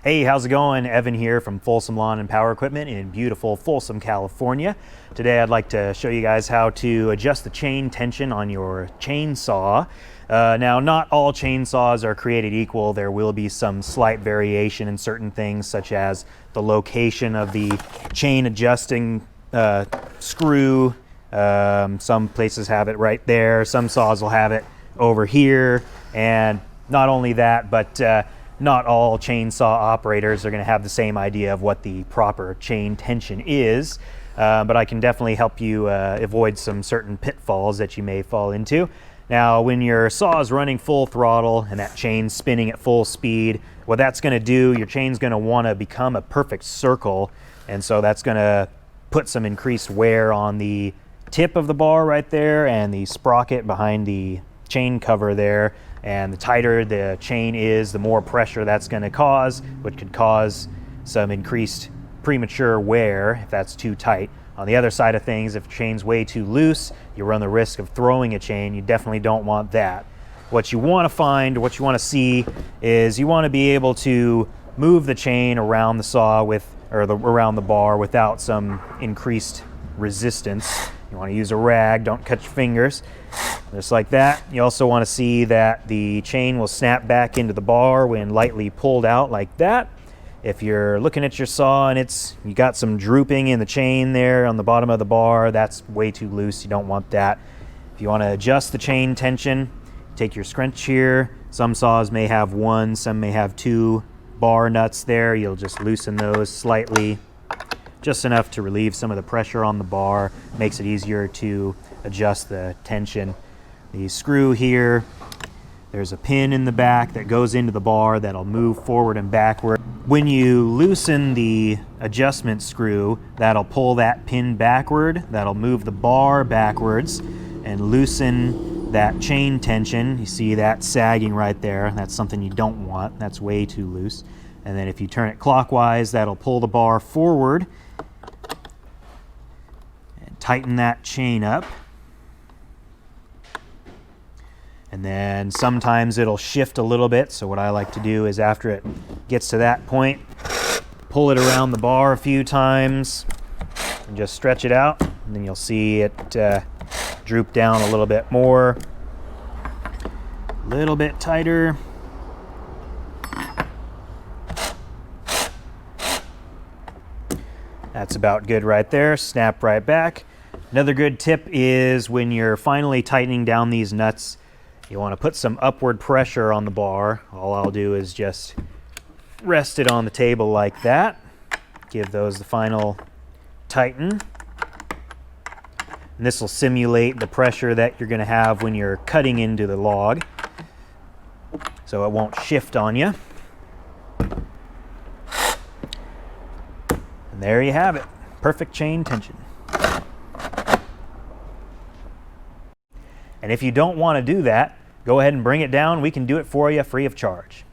Hey, how's it going? Evan here from Folsom Lawn and Power Equipment in beautiful Folsom, California. Today I'd like to show you guys how to adjust the chain tension on your chainsaw. Now, not all chainsaws are created equal. There will be some slight variation in certain things, such as the location of the chain adjusting screw. Some places have it right there. Some saws will have it over here. And not only that, but not all chainsaw operators are going to have the same idea of what the proper chain tension is, but I can definitely help you avoid some certain pitfalls that you may fall into. Now, when your saw is running full throttle and that chain's spinning at full speed, what that's going to do, your chain's going to want to become a perfect circle, and so that's going to put some increased wear on the tip of the bar right there and the sprocket behind the chain cover there. And the tighter the chain is, the more pressure that's going to cause, which could cause some increased premature wear if that's too tight. On the other side of things, if the chain's way too loose, you run the risk of throwing a chain. You definitely don't want that. What you want to find, what you want to see, is you want to be able to move the chain around the saw around the bar without some increased resistance. You want to use a rag, don't cut your fingers. Just like that. You also want to see that the chain will snap back into the bar when lightly pulled out like that. If you're looking at your saw and you got some drooping in the chain there on the bottom of the bar, that's way too loose. You don't want that. If you want to adjust the chain tension, take your scrunch here. Some saws may have one, some may have two bar nuts there. You'll just loosen those slightly, just enough to relieve some of the pressure on the bar. Makes it easier to adjust the tension. The screw here, there's a pin in the back that goes into the bar that'll move forward and backward. When you loosen the adjustment screw, that'll pull that pin backward, that'll move the bar backwards and loosen that chain tension. You see that sagging right there. That's something you don't want. That's way too loose. And then if you turn it clockwise, that'll pull the bar forward and tighten that chain up. And then sometimes it'll shift a little bit, so what I like to do is after it gets to that point, pull it around the bar a few times and just stretch it out, and then you'll see it droop down a little bit more, a little bit tighter. That's about good right there. Snap right back. Another good tip is when you're finally tightening down these nuts, you want to put some upward pressure on the bar. All I'll do is just rest it on the table like that. Give those the final tighten. And this will simulate the pressure that you're going to have when you're cutting into the log, so it won't shift on you. And there you have it. Perfect chain tension. And if you don't want to do that, go ahead and bring it down. We can do it for you free of charge.